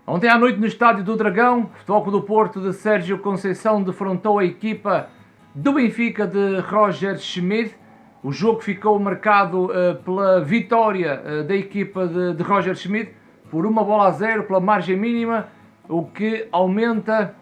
Ontem à noite no Estádio do Dragão, o Futebol Clube do Porto de Sérgio Conceição defrontou a equipa do Benfica de Roger Schmidt. O jogo ficou marcado pela vitória da equipa de Roger Schmidt por 1-0 pela margem mínima, o que aumenta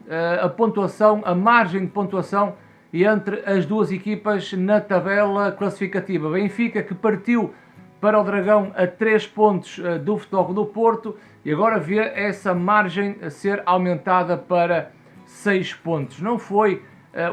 a pontuação, a margem de pontuação entre as duas equipas na tabela classificativa. Benfica que partiu para o Dragão a 3 pontos do Futebol Clube do Porto e agora vê essa margem a ser aumentada para 6 pontos. Não foi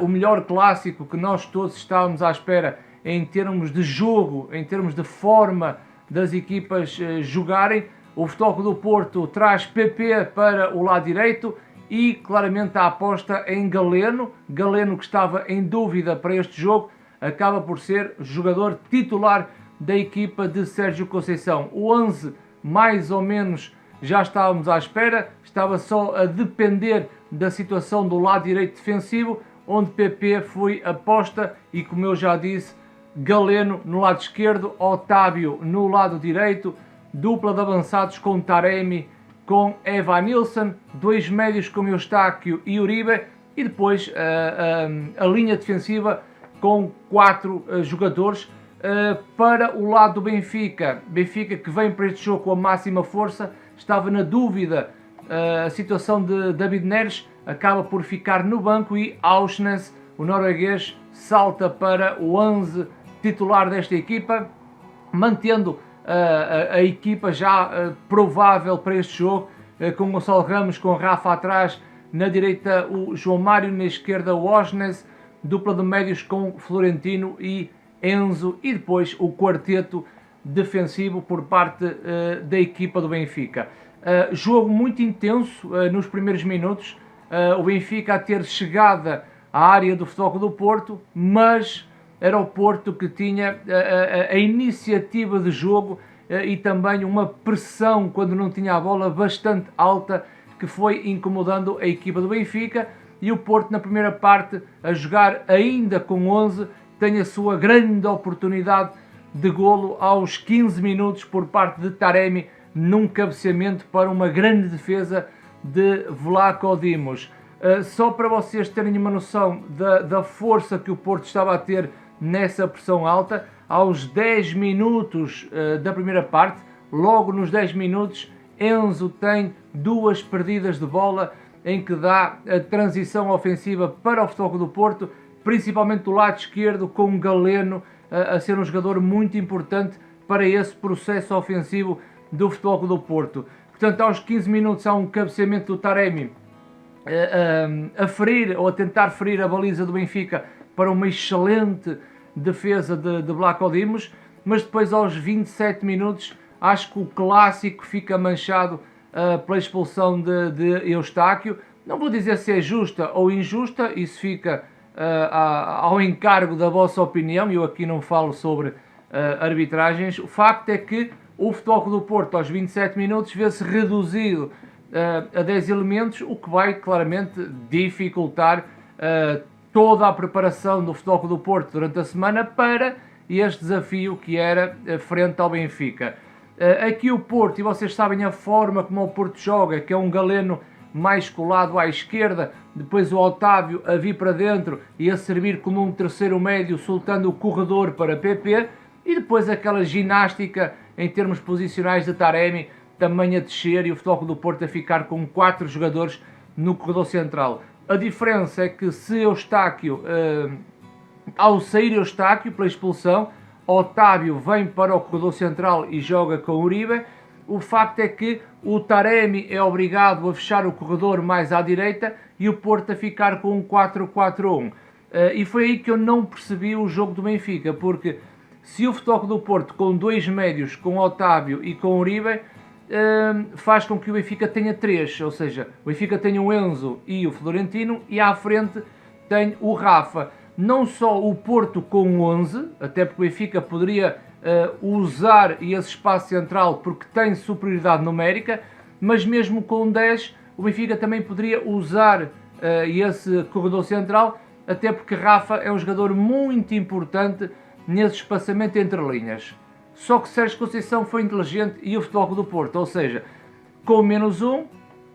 o melhor clássico que nós todos estávamos à espera em termos de jogo, em termos de forma das equipas jogarem. O Futebol Clube do Porto traz PP para o lado direito e claramente a aposta em Galeno. Galeno, que estava em dúvida para este jogo, acaba por ser jogador titular da equipa de Sérgio Conceição. O 11 mais ou menos já estávamos à espera, estava só a depender da situação do lado direito defensivo, onde PP foi aposta e, como eu já disse, Galeno no lado esquerdo, Otávio no lado direito, dupla de avançados com Taremi, com Evanilson, dois médios com Eustáquio e Uribe e depois a linha defensiva com 4 jogadores. Para o lado do Benfica que vem para este jogo com a máxima força, estava na dúvida a situação de David Neres, acaba por ficar no banco e Aursnes, o norueguês, salta para o 11 titular desta equipa, mantendo a equipa já provável para este jogo, com Gonçalo Ramos, com Rafa atrás, na direita o João Mário, na esquerda o Aursnes, dupla de médios com Florentino e Enzo e depois o quarteto defensivo por parte da equipa do Benfica. Jogo muito intenso nos primeiros minutos, o Benfica a ter chegada à área do Futebol Clube do Porto, mas era o Porto que tinha a iniciativa de jogo e também uma pressão quando não tinha a bola bastante alta, que foi incomodando a equipa do Benfica, e o Porto na primeira parte a jogar ainda com 11 tem a sua grande oportunidade de golo aos 15 minutos por parte de Taremi, num cabeceamento para uma grande defesa de Vlaco Dimos. Só para vocês terem uma noção da força que o Porto estava a ter nessa pressão alta, aos 10 minutos da primeira parte, logo nos 10 minutos, Enzo tem 2 perdidas de bola em que dá a transição ofensiva para o Futebol Clube do Porto, principalmente do lado esquerdo, com Galeno a ser um jogador muito importante para esse processo ofensivo do Futebol Clube do Porto. Portanto, aos 15 minutos há um cabeceamento do Taremi a ferir ou a tentar ferir a baliza do Benfica para uma excelente defesa de Vlaco Dimos, mas depois aos 27 minutos acho que o clássico fica manchado pela expulsão de Eustáquio. Não vou dizer se é justa ou injusta, isso fica ao encargo da vossa opinião, eu aqui não falo sobre arbitragens. O facto é que o Futebol Clube do Porto aos 27 minutos vê-se reduzido a 10 elementos, o que vai claramente dificultar toda a preparação do Futebol Clube do Porto durante a semana para este desafio que era frente ao Benfica. Aqui o Porto, e vocês sabem a forma como o Porto joga, que é um Galeno mais colado à esquerda, depois o Otávio a vir para dentro e a servir como um terceiro médio, soltando o corredor para PP, e depois aquela ginástica em termos posicionais de Taremi, também a descer, e o Futebol Clube do Porto a ficar com 4 jogadores no corredor central. A diferença é que se Eustáquio, ao sair Eustáquio pela expulsão, Otávio vem para o corredor central e joga com Uribe. O facto é que o Taremi é obrigado a fechar o corredor mais à direita e o Porto a ficar com um 4-4-1. E foi aí que eu não percebi o jogo do Benfica, porque se o Futebol Clube do Porto com 2 médios, com Otávio e com Uribe, faz com que o Benfica tenha 3, ou seja, o Benfica tem o Enzo e o Florentino e à frente tem o Rafa. Não só o Porto com 11, até porque o Benfica poderia usar esse espaço central porque tem superioridade numérica, mas mesmo com 10 o Benfica também poderia usar esse corredor central, até porque Rafa é um jogador muito importante nesse espaçamento entre linhas. Só que Sérgio Conceição foi inteligente e o Futebol Clube do Porto, ou seja, com -1,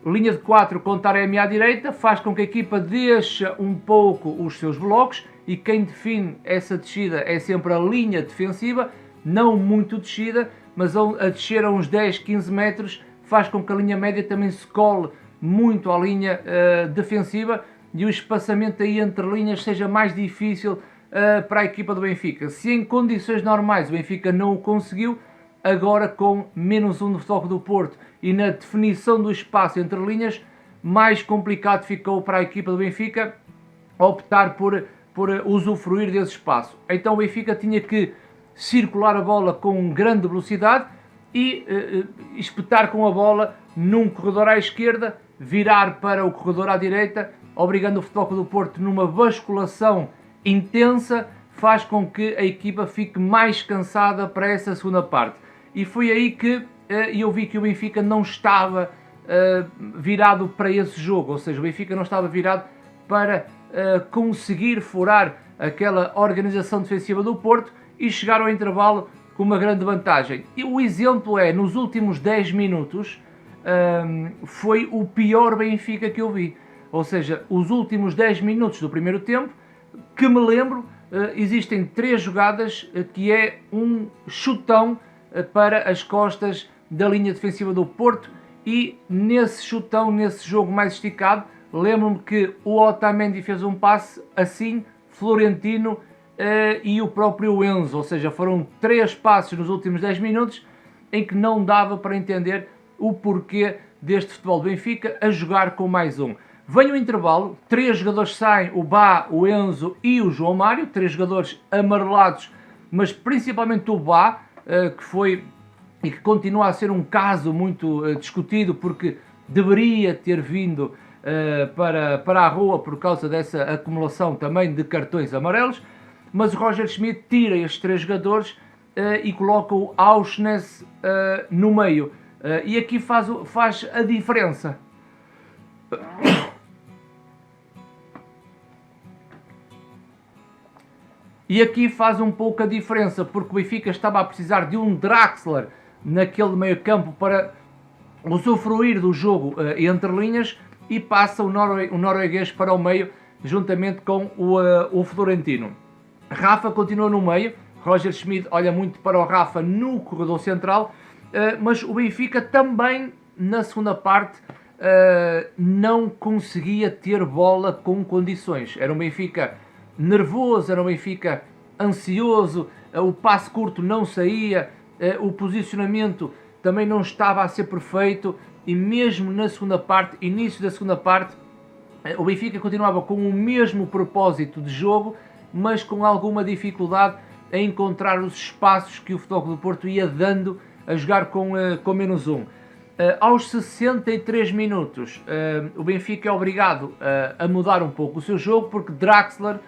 linha de 4 com Taremi à direita, faz com que a equipa deixe um pouco os seus blocos, e quem define essa descida é sempre a linha defensiva, não muito descida, mas a descer a uns 10, 15 metros, faz com que a linha média também se cole muito à linha defensiva, e o espaçamento aí entre linhas seja mais difícil para a equipa do Benfica. Se em condições normais o Benfica não o conseguiu, agora com -1 do Futebol Clube do Porto e na definição do espaço entre linhas, mais complicado ficou para a equipa do Benfica optar por usufruir desse espaço. Então o Benfica tinha que circular a bola com grande velocidade e espetar com a bola num corredor à esquerda, virar para o corredor à direita, obrigando o Futebol Clube do Porto numa basculação intensa, faz com que a equipa fique mais cansada para essa segunda parte. E foi aí que eu vi que o Benfica não estava virado para esse jogo, ou seja, o Benfica não estava virado para conseguir furar aquela organização defensiva do Porto e chegar ao intervalo com uma grande vantagem. E o exemplo é, nos últimos 10 minutos, foi o pior Benfica que eu vi. Ou seja, os últimos 10 minutos do primeiro tempo, que me lembro, existem 3 jogadas que é um chutão para as costas da linha defensiva do Porto, e nesse chutão, nesse jogo mais esticado, lembro-me que o Otamendi fez um passe assim, Florentino e o próprio Enzo, ou seja, foram 3 passes nos últimos 10 minutos em que não dava para entender o porquê deste futebol do Benfica a jogar com mais um. Vem o intervalo, 3 jogadores saem, o Bá, o Enzo e o João Mário, 3 jogadores amarelados, mas principalmente o Bá, que foi e que continua a ser um caso muito discutido, porque deveria ter vindo para a rua por causa dessa acumulação também de cartões amarelos, mas o Roger Schmidt tira estes 3 jogadores e coloca o Auschwitz no meio, e aqui faz a diferença. E aqui faz um pouco a diferença, porque o Benfica estava a precisar de um Draxler naquele meio campo para usufruir do jogo entre linhas, e passa o norueguês para o meio, juntamente com o Florentino. Rafa continua no meio, Roger Schmidt olha muito para o Rafa no corredor central, mas o Benfica também, na segunda parte, não conseguia ter bola com condições. Era um Benfica nervoso, era um Benfica ansioso, o passe curto não saía, o posicionamento também não estava a ser perfeito, e mesmo na segunda parte, início da segunda parte, o Benfica continuava com o mesmo propósito de jogo, mas com alguma dificuldade a encontrar os espaços que o Futebol Clube do Porto ia dando a jogar com -1. Aos 63 minutos, o Benfica é obrigado a mudar um pouco o seu jogo, porque Draxler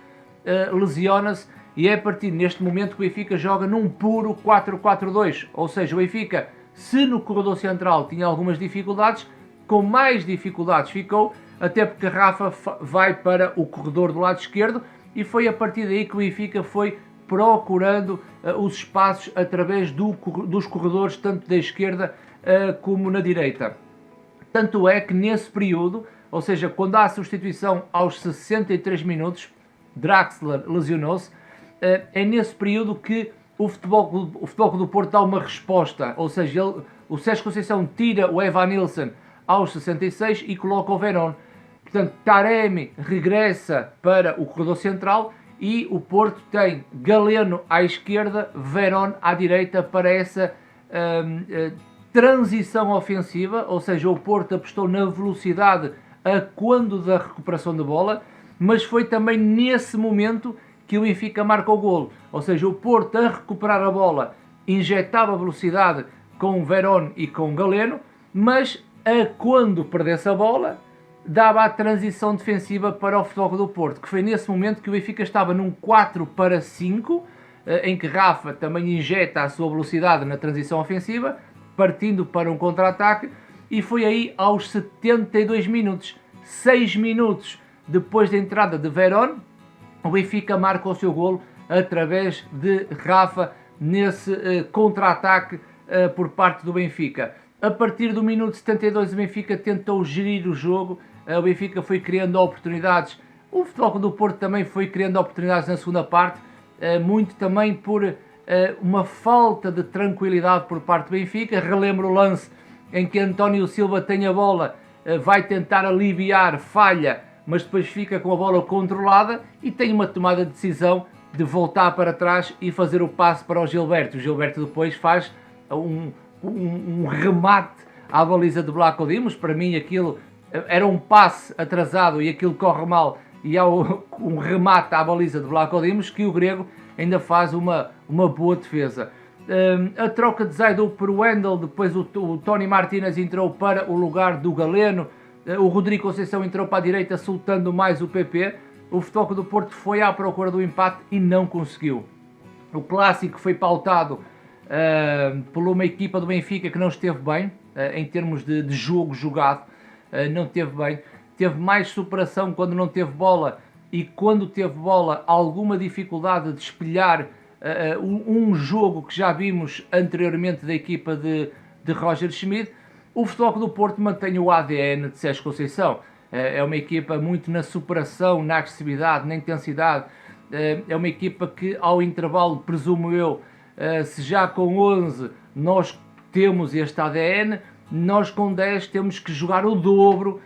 lesiona-se, e é a partir deste momento que o Benfica joga num puro 4-4-2, ou seja, o Benfica, se no corredor central tinha algumas dificuldades, com mais dificuldades ficou, até porque Rafa vai para o corredor do lado esquerdo, e foi a partir daí que o Benfica foi procurando os espaços através dos corredores, tanto da esquerda como na direita. Tanto é que nesse período, ou seja, quando há a substituição aos 63 minutos, Draxler lesionou-se, é nesse período que o Futebol Clube do Porto dá uma resposta, ou seja, o Sérgio Conceição tira o Evanilson aos 66 e coloca o Verón. Portanto, Taremi regressa para o corredor central e o Porto tem Galeno à esquerda, Verón à direita para essa transição ofensiva, ou seja, o Porto apostou na velocidade a quando da recuperação de bola, mas foi também nesse momento que o Benfica marca o golo, ou seja, o Porto a recuperar a bola injetava velocidade com Verón e com Galeno, mas a quando perdesse a bola dava a transição defensiva para o Futebol Clube do Porto, que foi nesse momento que o Benfica estava num 4-5, em que Rafa também injeta a sua velocidade na transição ofensiva, partindo para um contra-ataque, e foi aí aos 72 minutos, 6 minutos depois da entrada de Verón, o Benfica marca o seu golo através de Rafa nesse contra-ataque por parte do Benfica. A partir do minuto 72 o Benfica tentou gerir o jogo, o Benfica foi criando oportunidades, o Futebol Clube do Porto também foi criando oportunidades na segunda parte, muito também por uma falta de tranquilidade por parte do Benfica. Relembro o lance em que António Silva tem a bola, vai tentar aliviar, falha, mas depois fica com a bola controlada e tem uma tomada de decisão de voltar para trás e fazer o passe para o Gilberto. O Gilberto depois faz um remate à baliza de Vlaco Dimos. Para mim aquilo era um passe atrasado e aquilo corre mal, e há um remate à baliza de Vlaco Dimos que o grego ainda faz uma boa defesa. A troca de Zaidu por Wendel, depois o Tony Martínez entrou para o lugar do Galeno, o Rodrigo Conceição entrou para a direita soltando mais o PP. O Futebol Clube do Porto foi à procura do empate e não conseguiu. O clássico foi pautado por uma equipa do Benfica que não esteve bem, em termos de jogo jogado, não esteve bem, teve mais superação quando não teve bola, e quando teve bola alguma dificuldade de espelhar um jogo que já vimos anteriormente da equipa de Roger Schmidt. O Futebol Clube do Porto mantém o ADN de Sérgio Conceição, é uma equipa muito na superação, na agressividade, na intensidade, é uma equipa que ao intervalo, presumo eu, se já com 11 nós temos este ADN, nós com 10 temos que jogar o dobro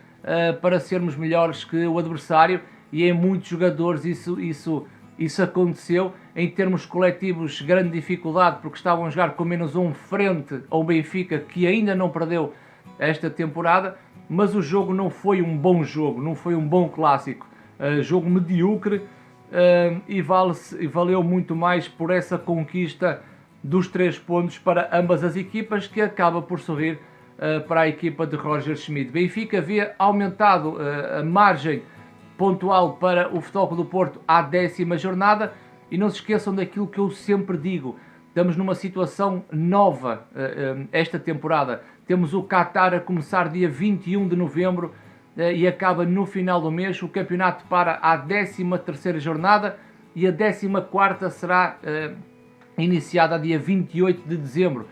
para sermos melhores que o adversário, e em muitos jogadores isso aconteceu. Em termos coletivos, grande dificuldade, porque estavam a jogar com menos um frente ao Benfica, que ainda não perdeu esta temporada, mas o jogo não foi um bom jogo, não foi um bom clássico, jogo medíocre, e valeu muito mais por essa conquista dos 3 pontos para ambas as equipas, que acaba por sorrir para a equipa de Roger Schmidt. Benfica havia aumentado a margem pontual para o Futebol Clube do Porto à 10ª jornada, e não se esqueçam daquilo que eu sempre digo, estamos numa situação nova esta temporada. Temos o Qatar a começar dia 21 de novembro e acaba no final do mês. O campeonato para à 13ª jornada e a 14ª será iniciada a dia 28 de dezembro.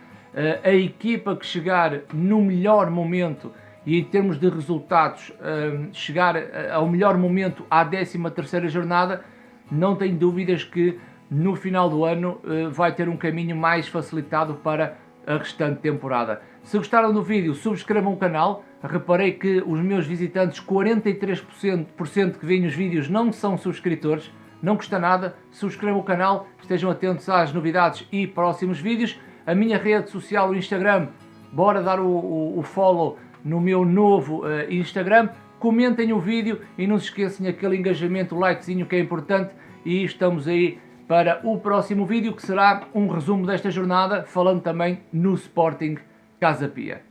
A equipa que chegar no melhor momento e em termos de resultados chegar ao melhor momento à 13ª jornada, não tenho dúvidas que no final do ano vai ter um caminho mais facilitado para a restante temporada. Se gostaram do vídeo, subscrevam o canal. Reparei que os meus visitantes, 43% que veem os vídeos, não são subscritores. Não custa nada, subscrevam o canal, estejam atentos às novidades e próximos vídeos. A minha rede social, o Instagram, bora dar o follow no meu novo Instagram. Comentem o vídeo e não se esqueçam aquele engajamento, o likezinho, que é importante. E estamos aí para o próximo vídeo, que será um resumo desta jornada, falando também no Sporting Casa Pia.